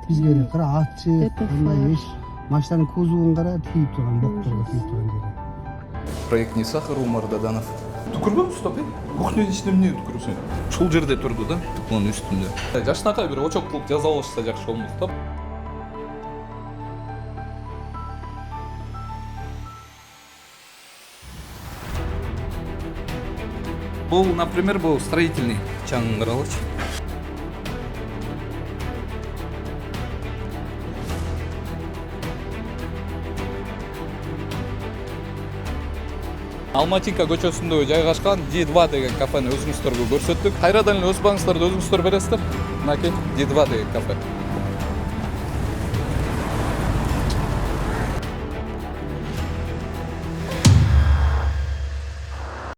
бизге эле кара атчы мындай эш машинанын кузовун кара тийип турган бокторго тийип турган жери. Проект не сахар, Умар Даданов. Түкірген ұстап, кухненің ішінде не түкірсің? Шул жерде тұрды да, оның үстінде. Жашынақай бір очок қылып жаза алышса жақсы болмақ та. Бұл, например, бұл строительный чаңын қаралыч. Алматинка көчөсүндө жайгашкан D2 деген кафени өзүңүздөргө көрсөттүк. Кайрадан эле өз багыңыздарды өзүңүздөр бересиздер. Мынакей D2 деген кафе.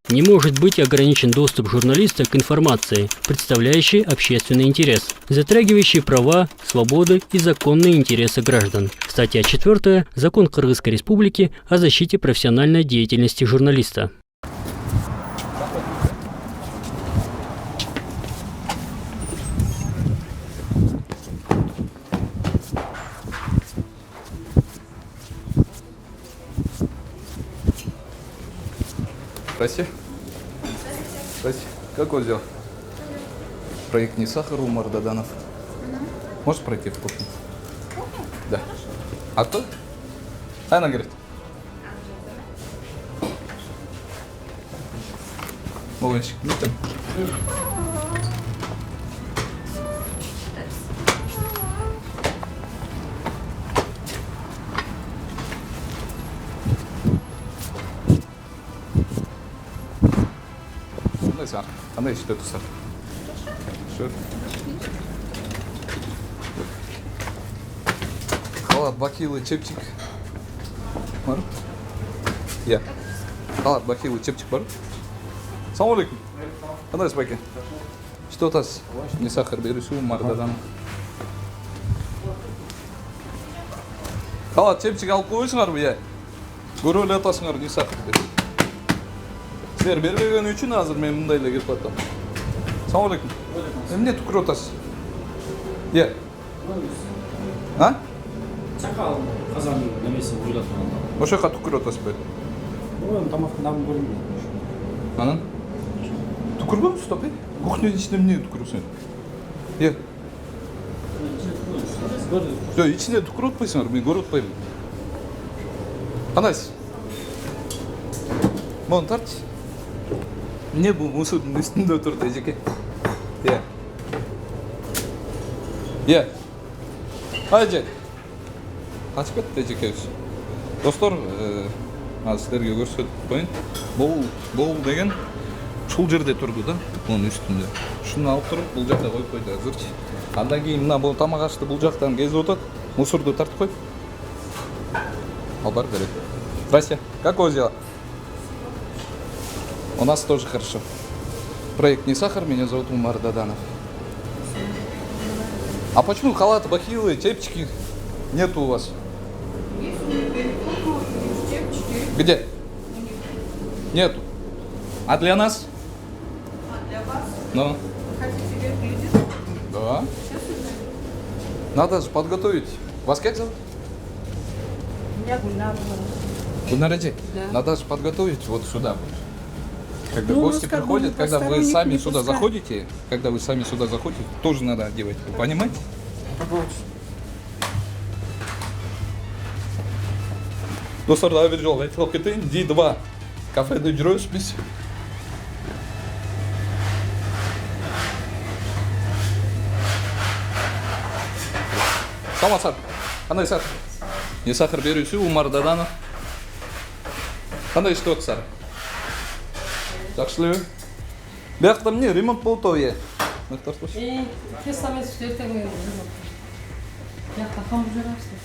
Не может быть ограничен доступ журналиста к информации, представляющей общественный интерес, затрагивающей права, свободы и законные интересы граждан. Статья 4. Закон Кыргызской Республики о защите профессиональной деятельности журналиста. Здрасте. Здрасте. Как вас дела? Проект не сахар, Умар Даданов. Можешь пройти в кухню? Да. А кто? Она говорит. Молодчик, ну там. Қандай ішті тұсар? Халат, бакилы, чепчик. Бар? Я. Халат, бакилы, чепчик бар? Салам алейкум. Қандайсыз баке? Что тас? Не сахар беруші, Умар Даданов. Халат, чепчик алып қойсыңар бы, я? Көріп өлі атасыңар, не сахар беруші. Сіздер бербеген үшін азыр мен мұндайлы келіп баттам. Салам алейкум. Эмне түкір отасыз? Е? А? Чақал қазанның немесі ойлатқан. Ошо жаққа түкір отасыз бе? Оған тамақтың намын көрінбейді. Анан? Түкірген ұстап, кухненің ішінде не түкірсің? Е? Жоқ, ішінде түкір отпайсыңар, мен көріп отпаймын. Қандайсыз? Мұны тартшы. Не бұл мұсудың үстінде тұрды, жеке? Е? Е? Айже? Қачып кетті, жеке өз. Достар, сіздерге көрсетіп қойын. Бұл деген шул жерде тұрды да, оның үстінде. Шunu алып тұрып, бұл жақта қойып қойды, әзірші. Андан кейін мына бұл тамақ ашты, бұл жақтан кезіп отады, мусорды тартып қойып. Ал бар береді. Здрасте, как у вас дела? У нас тоже хорошо. Проект не сахар, меня зовут Умар Даданов. А почему халаты, бахилы, чепчики нету у вас? Где? Нету. А для нас? А для вас? Ну? Хотите кредит? Да. Надо же подготовить. Вас как зовут? Меня Гульнара. Гульнараджи? Да. Надо же подготовить вот сюда. Когда Ну, гости как бы приходят, когда вы посторонних сами не сюда пускать. заходите, тоже надо одевать. Вы понимаете? Достар, bir жол айтып кетейін. D2 кафеде жүрөбүз биз. Саламатсыздар. Кандай сахар? Не сахар берүүсү Умар Даданов. Кандай иштеп атасыздар? Жакшы элеби? Биякта эмне ремонт болуп атабы? Тестамент ертең жақта қамыр жарапсыз.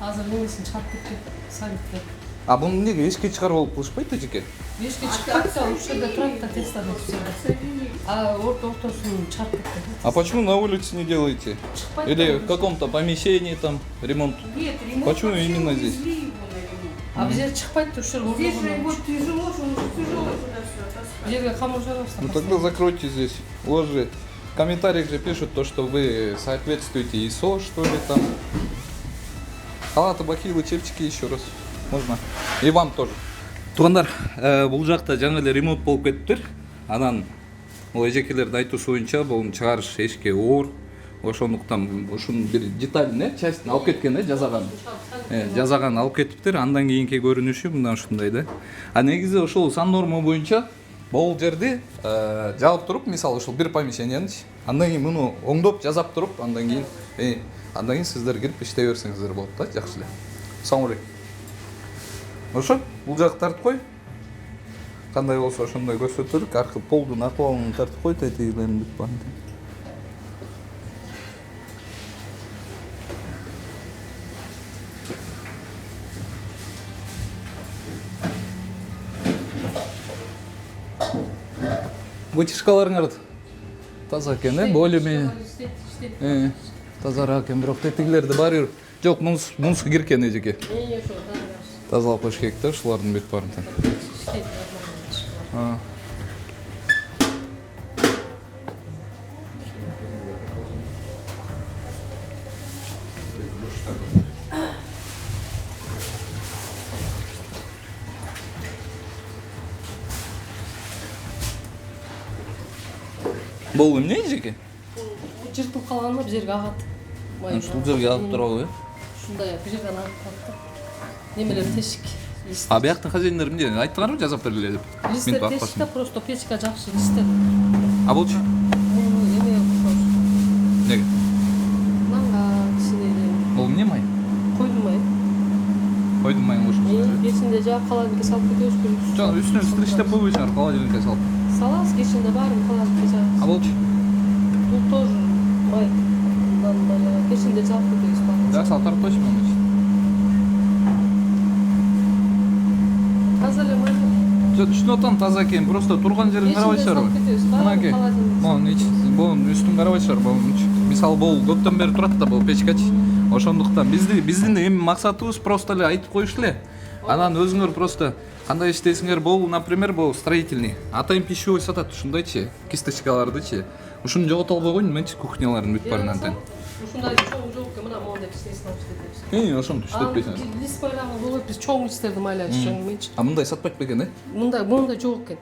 Азыр немесін шығарып кетті советке. А бұны неге ешке шығарып алып қылышпайды жеке? Ешке шықпайды, осы жерде тұрады да тестамент түседі. А ортасын шығарып кетті. А почему на улице не делаете? Или в каком-то помещении там ремонт? Нет, ремонт. Почему именно здесь? А біз жерде шықпайды, осы жерде Здесь же орнығын. вот тяжело, что он тяжело сюда все таскать. Жерге қамыр жарапсыз. Ну тогда закройте здесь. У вас же в комментариях же пишут то, что вы соответствуете ИСО, что ли там. Халаты, бахилы, чепчики еще раз. Можно. И вам тоже. Туғандар, бұл жақта жаңа эле ремонт болып кетиптир. Анан ол эжекелердин айтуусу боюнча бул чыгарыш эшикке оор. Ошондуктан ушунун бир деталин, частин алып кеткен, жасаган. Жасаган алып кетиптир. Андан кийинки көрүнүшү мындан ушундай да. А негизи ошол сан норма боюнча бул жерди жаап туруп, мисалы ушул бир помещениени, андан кийин муну оңдоп жасап туруп, андан кийин сиздер кирип иштей берсеңиздер болот да, жакшы эле. Assalamu alaikum. Ошо, бул жакты тартып кой. Кандай болсо ошондой көрсөтөлүк. Аркы полдун акыбалын тартып кой, тетегилерин бүтүп барып. Вытяжкаларыңарды таза экен, более-менее. Тазараак экен, бирок тетигилерди баары жок, мунусу киркен эжеке. Тазалап коюш керек да, ушулардын бүт барын. Бул эмне эжеке? Жыртылып калганына бир жерге агат. Ушул жерге агып турабы? Ушундай бир жерден агып калды. Немелер тешик. А бияктын хозяиндери эмне? Айттыңарбы жасап бергиле деп? Листер тешикте просто печка жакшы листер. А болчу? Эме окшош. Неге? Нанга кичинеде. Бул эмне май? Койдун май. Койдун майын кошуп. Кечинде жаап холодильникке салып кетебиз. Жок, үстүнө стричтеп койбойсуңар, холодильникке салып. Салабыз, кечинде баарын холодильникке салабыз. А болчу? Тут тоже май. Кечинде жаап кетебиз. Да, салып тарып койчу муну. Таза эле май. Түшүнүп атам, таза экен, просто турган жерин карабайсызарбы? Мынакей. Бул үстүн карабайсызарбы? Мисалы бул көптөн бери турат да бул печкач. Ошондуктан биздин эми максатыбыз просто эле айтып коюш эле. Анан өзүңөр просто кандай иштейсиңер, бул, например, бул строительный. Атайын пищевой сатат ушундайчы, кисточкалардычы. Ушуну жогото албай коюн, менчи кухняларын бүт барын антен. Ушундай чоң жок, мына моундай кичинесин алып иштетебиз. Ошону иштетпейсиңер. Лист байланган болот, биз чоң листтерди майлайбыз, чоң менчи. А мындай сатпайт бекен, Мындай жок экен.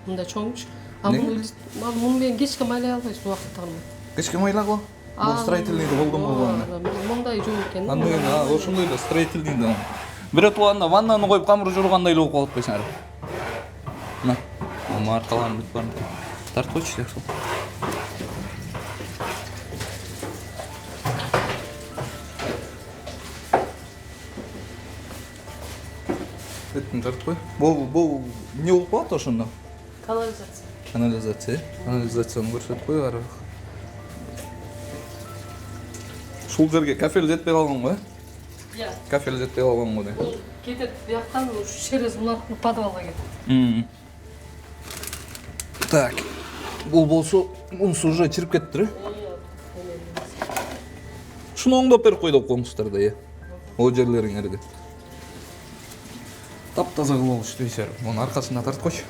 Мындай чоңчу. А муну менен кечке майлай албайсыз убакытта калмай. Кечке майлагы? Бул строительныйды болдум болгону. Мындай жок экен. Андай эле, ошондой эле строительныйды. Бирөө тууганда ваннаны коюп камыры жургандай эле болуп калып койсуңар. Мына, ама аркаларын бүт барын тартып койчу эле ошол. Беттин тартып кой. Бул эмне болуп калат ошондо? Канализация. Канализацияны көрсөтүп кой ары. Ушул жерге кафель жетпей калганго, Иә. Кафель жетпей калганго да. Кетет бияктан ушу через мына подвалга кетет. Так. Бул болсо, мунусу уже чирип кетти. Шуну оңдоп берип кой деп коюңуздар да, О жерлериңерди. Таптаза кылып алыш дейсиңер. Мунун аркасына тартып койчу.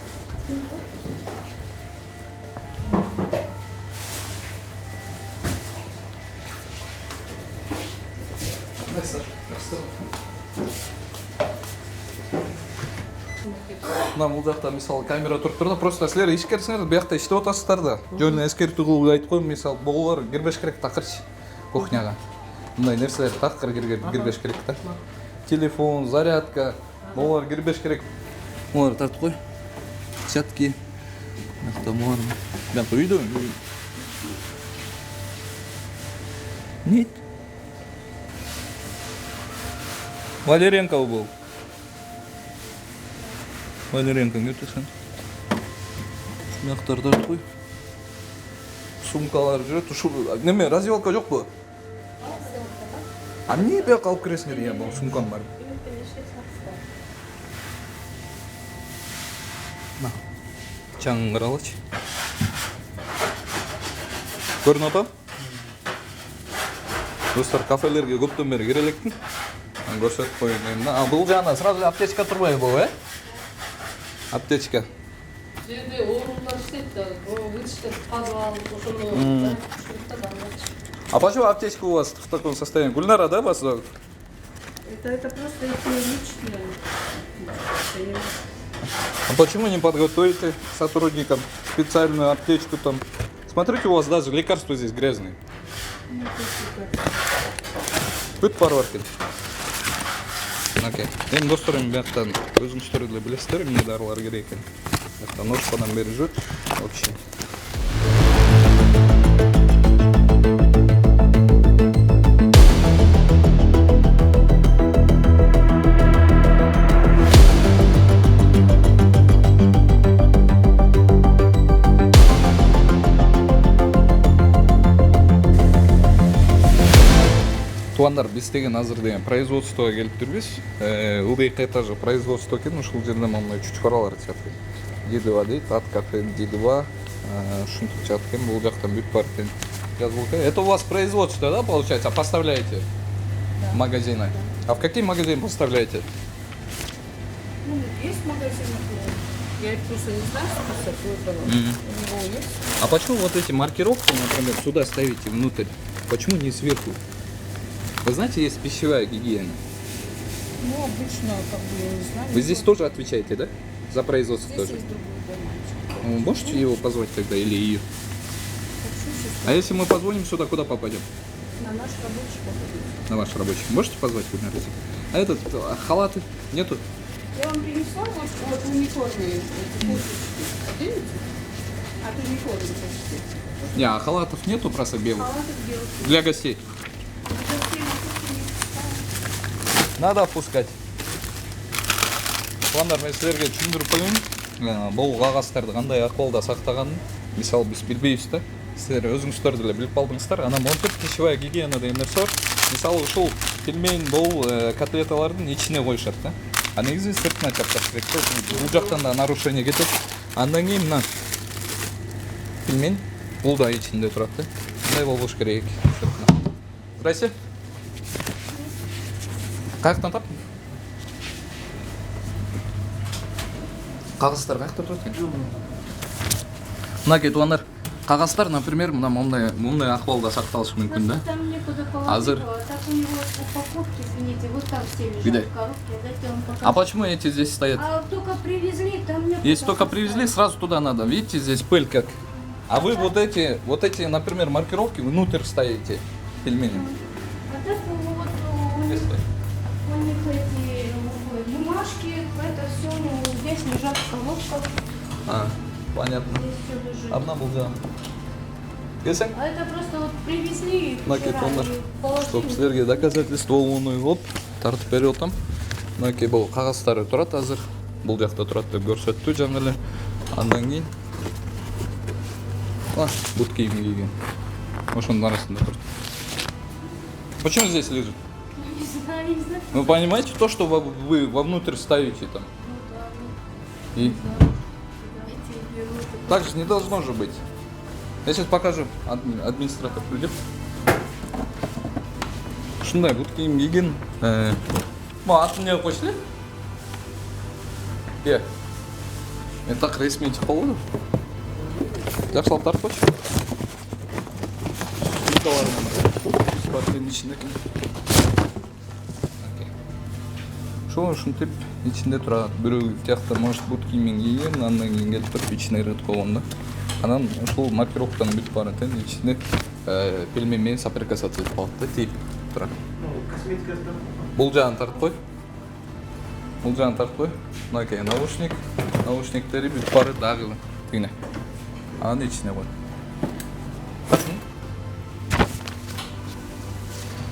Мына бул жакта мисалы камера туруп тур да, просто силер ишкерсиңер, биякта иштеп атасыздар да. Жөн эскертүү кылып айтып коем, мисалы боголор кирбеш керек такырчы кухняга. Мындай нерселер такыр кирбеш керек да. Телефон, зарядка, боголор кирбеш керек. Мулар тартып кой. Чатки. Мынакта мулар. Бияқта үйдө. Нет. Валеренко был. Валеренко өтөсүн. Мынактар тартып кой. Сумкалар жүрөт. Ушул неме, раздевалка жокпу? А эмне бияка алып киресиңер, я бул сумкам бар. На. Чаңын каралачы. Көрүнүп атам? Достор, кафелерге көптөн бери кире элекмин. Көрсөтүп коеюн эми. А бул жагына сразу аптечка турбайбы, Аптечка. Жерде оорулар иштейт да, иштеп подвал ошону. А почему аптечка у вас в таком состоянии? Гульнара, да, вас зовут? Это просто эти личные. А почему не подготовите сотрудникам специальную аптечку там? Смотрите, у вас даже лекарства здесь грязные. Бүт парваркин. Окей. Мен достарым бияқтан өзіңіздер де білесіздер, не дарылар керек екен. Бияқтан ножпадан бері жүр. Вообще. Туандар, біз деген азыр деген производствоға келіп жүрбіз. УДК этажы производство екен, ушул жерде мындай чучкаралар жатат. Дидова дейт, ат кафе Дидова, ушинтип жатат экен, бул жактан бүт бар экен. Жазылып. Это у вас производство, да, получается? А поставляете в магазины? А в какие магазины поставляете? Ну, есть магазин. Я просто не знаю, что это было. У него есть. А почему вот эти маркировки, например, сюда ставите внутрь? Почему не сверху? Вы знаете, есть пищевая гигиена. Ну, обычно, как бы, я не знаю. Вы здесь тоже отвечаете, да? За производство Здесь тоже? есть другой мальчик. Можете его позвать тогда или ее? А если мы позвоним сюда, куда попадем? На наш рабочий походит. На ваш рабочий. Можете позвать Гульнар? А этот, халаты нету? Я вам принесла вот в униформе эти курточки. Хотите? А ты униформе хотите? Не, а халатов нету просто белых? Халаты белые. Для гостей. Надо опускать. Туандар, мен сіздерге түсіндіріп қояйын. Бұл қағаздарды қандай ахуалда сақтағанын, мысалы біз білбейміз да. Сіздер өзіңіздер деле біліп қалдыңыздар. Ана монтып пищевая гигиена деген нәрсе бар. Мысалы ушул пельмень, бұл котлеталардың içine қойышат да. А негізі сыртына чапташ керек. Бұл жақтан да нарушение кетеді. Андан кейін мына пельмень бұл да içinde тұрады да. Мындай болуш керек. Здрасте. Қаяқтан таптың? Қағаздар қаяқта тұрады екен? Мынаке туандар, қағаздар, например, мындай ахуалда сақталышы мүмкін да? Там некуда положить Азыр. его, а так у него упаковки, извините, вот там все лежат Где? в коробке, дайте я вам покажу. А почему эти здесь стоят? А только привезли, там некуда. Если только привезли, сразу туда надо. Видите, здесь пыль как. А вы вот эти, например, маркировки внутрь ставите пельмени. А так вот у них эти бумажки, это все, здесь лежат в коробках, А, понятно. здесь все лежит. Одна был да. Если? А это просто вот привезли Мынаке вчера туандар, и положили. чтоб сіздерге доказательство болуыны болуп тартып берип атам. Мынаке бул кагаздары турат азыр. Бул жакта турат деп көрсөттү жаңы эле. Андан кийин бут кийим кийген. Ошонун арасында турат. Почему здесь лежит? Не знаю, не знаю. Вы понимаете то, что вы вовнутрь ставите там? И так же не должно же быть. Я сейчас покажу. Администратор придет. Шундай бут кийим кийген. Атын не қойшы? Е. Мен так ресми чыгып калды. Жақсылап тартып қойшы. Спортпен içinde. Ушинтип ичинде турат. Бирөө тиякта может бут кийимин кийген, андан кийин келип туруп ичине кирип койгон да. Анан ушул маркировканы бүтүп барат экен, ичинде пельмень менен соприкасаться этип калат да, тийип турат. Бул жагын тартып кой. Бул жагын тартып кой. Мынакей наушник, наушниктери бүтүп барат дагы тигине. Анын ичине кой.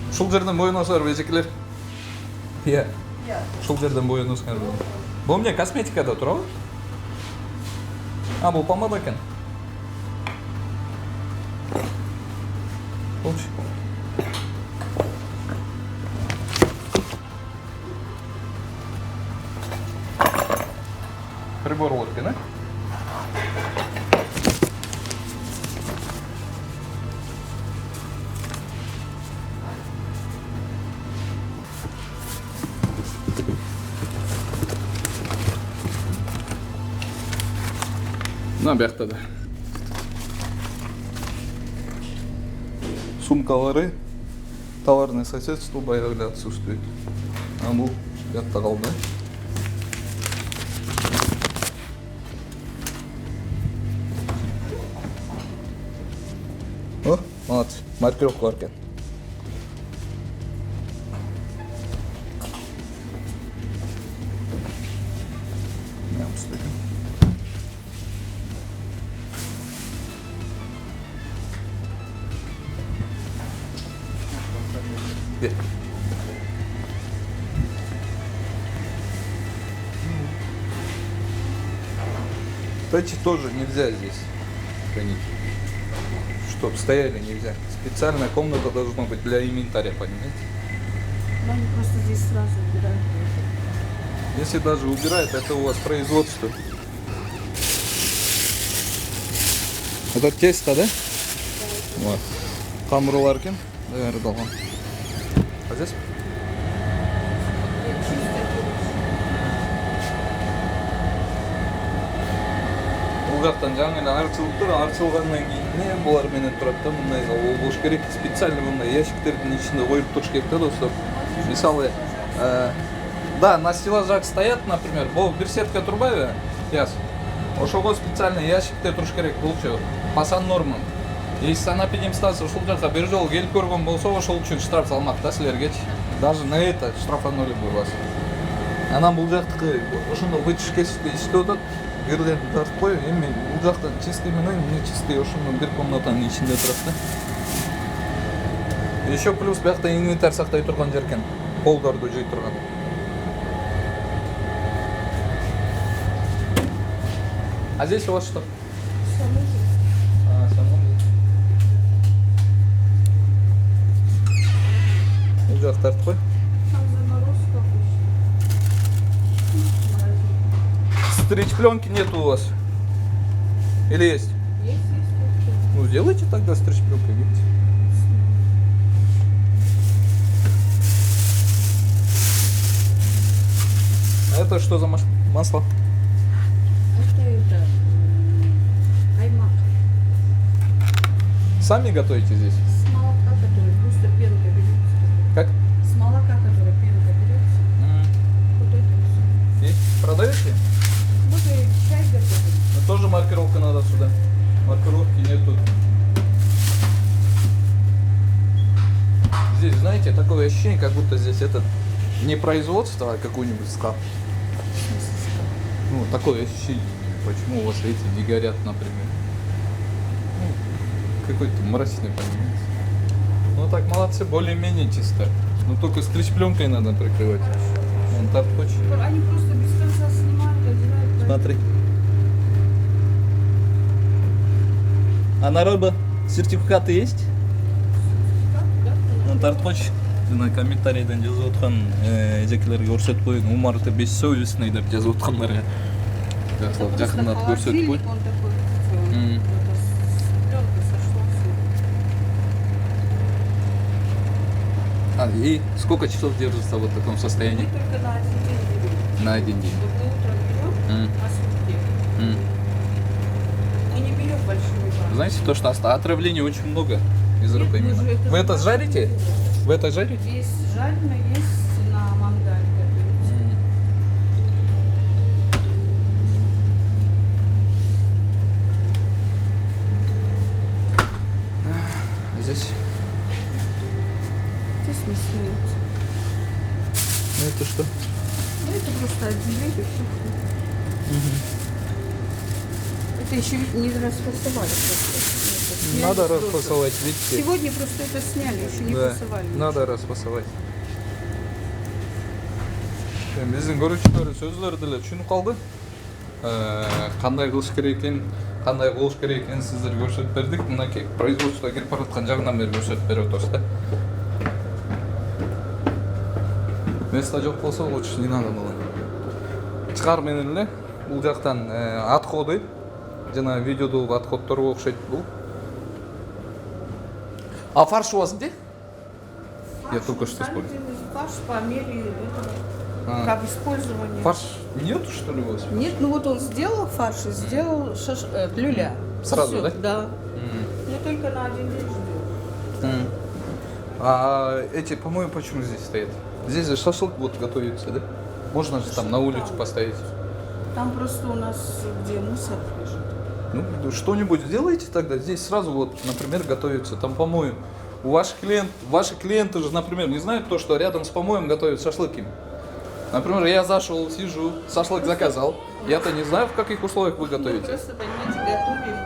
Ушул жерден боюңуздар бежекелер. Иә. Ушул жерден боюңуздар. Бул эмне косметикада турабы? А, бул помада экен. Болчу. Прибор экен, а? На бияқта да. сумкалары, товарное соседство баягы отсутствует. А бул ятта калды. О, молодцы, маркировка бар экен. Бер. Кстати, тоже нельзя здесь хранить. Чтоб стояли нельзя. Специальная комната должна быть для инвентаря, понимаете? Но они просто здесь сразу убирают. Если даже убирают, это у вас производство. Это тесто, да? Вот. Камрулар екен. Даярдалган. А здесь? Бул жактан жаңы эле арчылыптыр, арчылгандан кийин булар менен турат да, мындай болуш керек. Специально мындай ящиктердин ичинде коюп туруш керек да, достор. Мисалы, да, на стеллажах стоят, например, бул бир сетка турбайбы? Яс. Ошого специально ящикте туруш керек болчу. Пасан норма. Если санэпидемстанция ушул жакка бир жолу келип көргөн болсо, ошол үчүн штраф салмак да силергечи. Даже на это штрафанули бы вас. Анан бул жактыкы ошондо вычиш кесипте иштеп атат. Бирлерин тартып коюп, эми бул жакта чистый менен нечистый ошондо бир комнатанын ичинде турат да. Еще плюс биякта инвентарь сактай турган жер экен. Полдорду жый турган. А здесь у вас что? Бул жак тартып кой. Стрич пленки нет у вас? Или есть? Есть. Ну сделайте тогда стрич пленкой, видите. А это что за масло? Это каймак. Сами готовите здесь? С молока, которая просто пенка берется. Как? С молока, которая пенка берется. Вот это все. И продаете? Вот и чай готовим. Но тоже маркировка надо сюда. Маркировки нету. Здесь, знаете, такое ощущение, как будто здесь это не производство, а какой-нибудь склад. Ну, такое ощущение. Почему у вас эти не горят, например? Ну, какой-то мрачный, понимаете? Ну так, молодцы, более-менее чисто. Но только стрич-пленкой надо прикрывать. Вон так очень. Они просто без конца снимают, одевают. Смотри. А на рыба сертификаты есть? Ну, тартпоч. Жана комментарийден жазып аткан эжекелерге көрсөтүп коюн. Умарты бессовестный деп жазып аткандарга. Жакындап көрсөтүп коюн. Он такой, пленка сошла. А, и сколько часов держится вот в таком состоянии? Мы только на один день берем. На один день. Вот мы утром берем, а сутки. Мы не берем большую банку. Знаете, то, что отравлений очень много из Нет, рыбы мы именно. же это Вы это же жарите? Вы это жарите? Есть жареное, есть на мангале готовится. Здесь. Здесь мясные. Ну это что? Ну это просто отделили. Это еще не расфасовали просто. Сняли Надо просто. расфасовать, видите? Сегодня просто это сняли, еще не Да, фасовали. надо расфасовать. Биздин көрүүчүлөр сөзлөрү деле түшүнүп калды. Кандай кылыш керек экен, кандай болуш керек экенин сиздерге көрсөтүп бердик. Мынакей производствого кирип бараткан жагынан бери көрсөтүп берип атабыз да. Место жок болсо лучше не надо было. Чыгар менен эле бул жактан отходы, жана видеодогу отходторго окшойт бул. А фарш у вас где? Я только что Сами вспомнил. делали фарш по мере этого, как использования. Фарш нету, что ли, у вас? Нет, ну вот он сделал фарш и сделал люля. Сразу, Всё, да? Да. Ну только на один день ждем. А эти помои почему здесь стоят? Здесь же шашлык вот готовится, да? Можно же там на улицу поставить. Там просто у нас где мусор лежит. Ну, что-нибудь сделайте тогда. Здесь сразу вот, например, готовится там помои. Ваши клиенты же, например, не знают то, что рядом с помоем готовят шашлыки. Например, я зашел, сижу, шашлык заказал. Я-то не знаю, в каких условиях вы Мы готовите. просто, понимаете, готовим.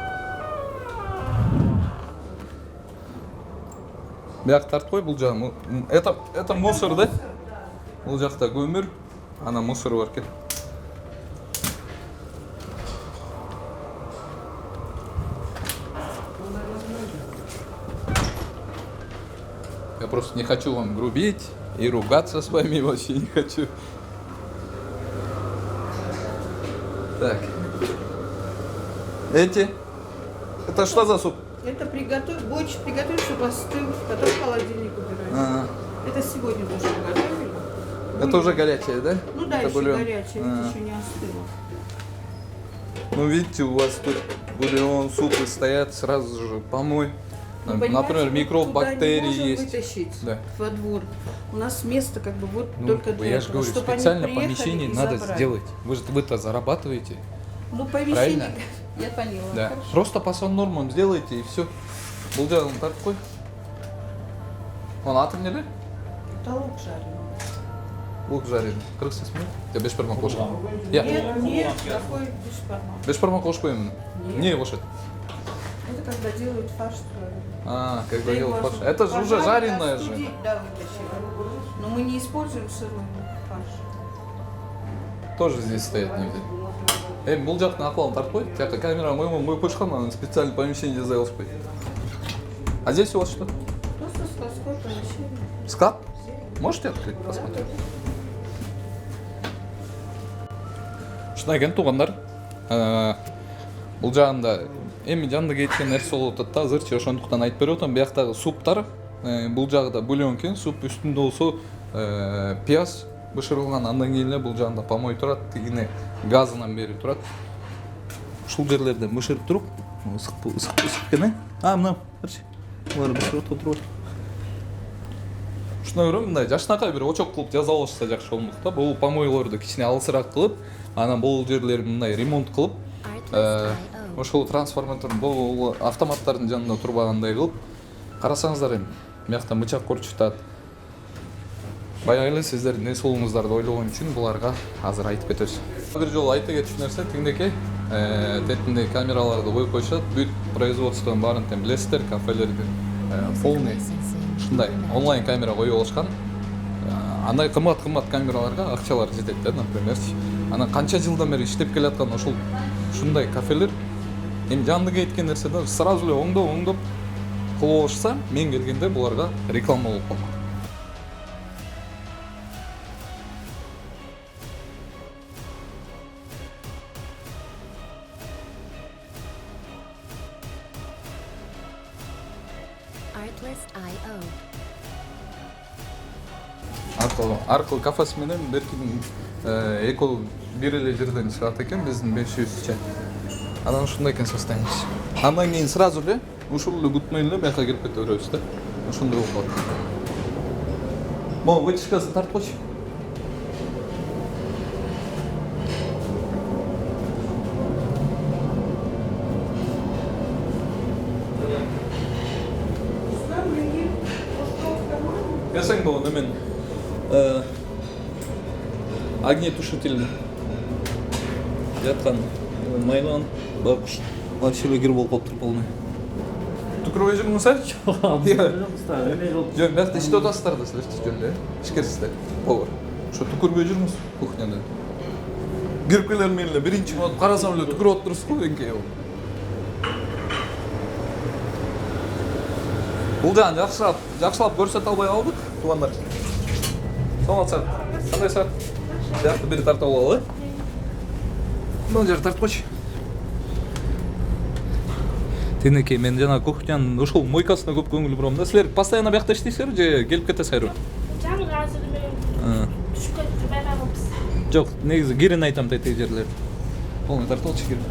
Бияк тартпой бұл жағы. Это мусор, да? Бұл жақта көмір, ана мусор бар екен. Я просто не хочу вам грубить и ругаться с вами, вообще не хочу. Так. Эти? Это что за суп? Это борщ приготовить, чтобы остыл, потом в холодильник убирать. Это сегодня тоже приготовили. Это уже горячее, да? Ну да, это еще бульон. горячее, это еще не остыло. Ну, видите, у вас тут бульон, супы стоят, сразу же помой. Ну, Например, понимаете, микроб, мы туда бактерии не можем есть. вытащить Да. во двор. У нас место как бы вот Ну, только для я этого, же говорю, чтобы они специально приехали помещение и надо забрали. сделать. Вы-то зарабатываете. Ну, помещение, Правильно? я поняла. Да. Хорошо. Просто по своим нормам сделайте и все. Бұл жағын тартып қой. Он аты не ли? Это лук жареный. Лук жареный. Қырықсыз мені? Я беш бармақ қош. Я. Нет, такой бешбармак. Беш бармақ қош қоймын. Не қош еді? Это когда делают фарш. Как Да, говорил его фарш. Это же уже пожарить, жареное же. остудить, да, вытащили. Но мы не используем сырой фарш. Тоже здесь стоять нельзя. Бұл жақтың ақылын тартып қой. Тяққа камера мой қойшқан, ана специальное помещение сделал спой. А здесь у вас что? Просто складское помещение. Склад? Можете открыть, посмотреть? Шынай екен туғандар, бұл жағында эми жанында кеткен нәрсе болуп атат да азырчы, ошондуктан айтып берип атам. Бияктагы суптар, бул жагында бульон экен, суп үстүндө болсо пияз бышырылган, андан кийин эле бул жагында помой турат, тигине газынан бери турат. Ушул жерлерден бышырып туруп, ысык экен, мына, карчы. Булар бышырып отуруп. Ушуна көрө мындай жашынакай бир очок кылып жаза алышса жакшы болмок да. Бул помойлорду кичине алысыраак кылып, анан бул жерлерин мындай ремонт кылып, ошол трансформатор, бул автоматтардын жанында турбагандай кылып, карасаңыздар эми, бияктан бычак корчутат. Баягы эле сиздер эмне солуңуздарды ойлогон үчүн буларга азыр айтып кетебиз. Бир жолу айта кетчү нерсе, тиңдеке тетинде камераларды коюп коюшат, бүт производствонун баарын тең билесиздер, кафелердин полный ушундай онлайн камера коюп алышкан. Андай кымбат камераларга акчалар жетет да, например. Анан канча жылдан бери иштеп келаткан ошол ушундай кафелер эми жанында кеткен нерседен сразу эле оңдоп кылып алышса, мен келгенде буларга реклама болуп калмак. Аркылы кафесі менен беркин экол бир эле жерден чыгат экен, биздин 500че. Анан ушундай экен состояниесі. Андан кийин сразу эле ушул эле күтмөй эле бияка кирип кете беребиз да. Ошондой болуп калат. Могу вытяжкасын тартып койчу. Ясаң да немен огнетушительный жаткан майлан бакуш вообще гир болуп калыптыр полный. Түкүрбөй жүрмүңүздөр? Жок, бияқта иште атасыздар да силер жөнүндө, ишкерсиздер. Повар. Ошо түкүрбөй жүрмүз кухняда. Кирип келер менен эле биринчи болуп карасам эле түкүрүп отурсуз го эңкей болуп. Бул жагын жакшылап көрсөтө албай калдык, туугандар. Саламатсыздар. Кандайсыздар? Бияқта бири тартып алалы. Мына жерди тартып койчу. Тенеке, мен жана кухнянын ушул мойкасына көп көңүл бурам да. Силер постоянно бияқта иштейсиздерби же келип кетесиздерби? Жаңы азыр мен түшүп кетип барабыз. Жок, негизи кирин айтам тетеги жерлер. Полный тартып алчу кирин.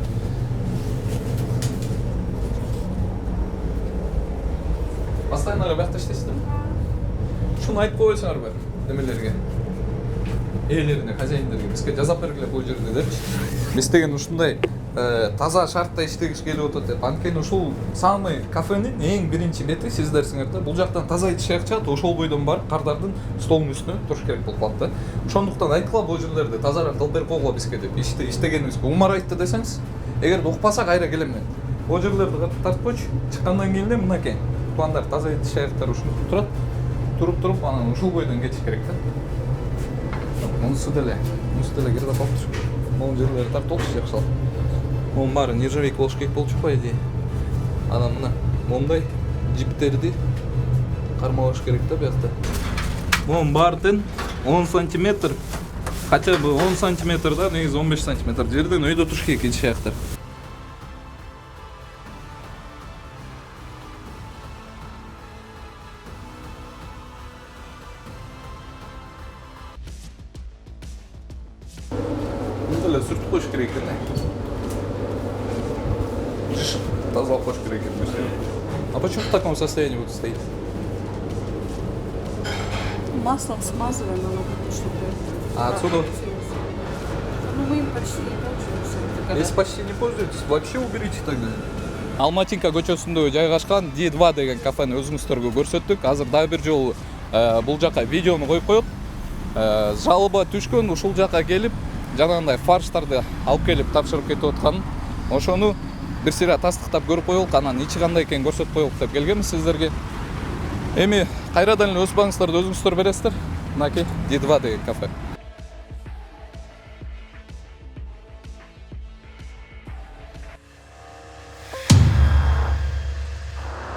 постоянно рабатта иштейсиздер. Шуну айтып койсоңарбы немелерге? Ээлерине, хозяиндерге бизге жазап бергиле бул жерде депчи. Биз деген ушундай таза шартта иштегиш келип атат деп. Анткени ушул самый кафенин эң биринчи бети сиздерсиңерде. Бул жактан таза ичишек чыгат, ошол бойдон барып кардардын столунун үстүнө туруш керек болуп калат да. Ошондуктан айткыла бул жерлерде тазараак кылып берип койгула бизге деп. Иштегенибизге умар айтты десеңиз, эгер укпаса кайра келем мен. Бул жерлерди тартып койчу. Чыккандан кийин эле мынакей. Пландар таза ичишектер ушинтип турат. Туруп анан ушул бойдон кетиш керек да. Мунусу деле кирде калыптыр. Могу жерлерди тартып алчу жакшылап. Onun bari nержавейка болуш керек болчу по идее. Анан мына мондай жиптерди кармалаш керек да буякта. Монун баардын 10 сантиметр, хотя бы 10 сантиметр да, негизи 15 сантиметр жерден өйдө туруш керек ичишектер. Мындай сүртүп коюш керек экен. Таза кош керек экен. А почему в таком состоянии вот стоит? Маслом смазываем, оно будет, чтобы... А отсюда? Ну, мы им почти не пользуемся. Если почти не пользуетесь, вообще уберите тогда. Алматинка көчөсүндө жайгашкан D2 деген кафени өзүңүздөргө көрсөттүк. Азыр дагы бир жолу бул жака видеону коюп коет. Жалоба түшкөн, ушул жака келип, жанагындай фарштарды алып келип тапшырып кетип аткан. Ошону бир сыйра тастыктап көрүп коелук, анан ичи кандай экенин көрсөтүп коелук деп келгенбиз сиздерге. Эми кайрадан эле өз багыңыздарды өзүңүздөр бересиздер. Мынакей D2 деген кафе.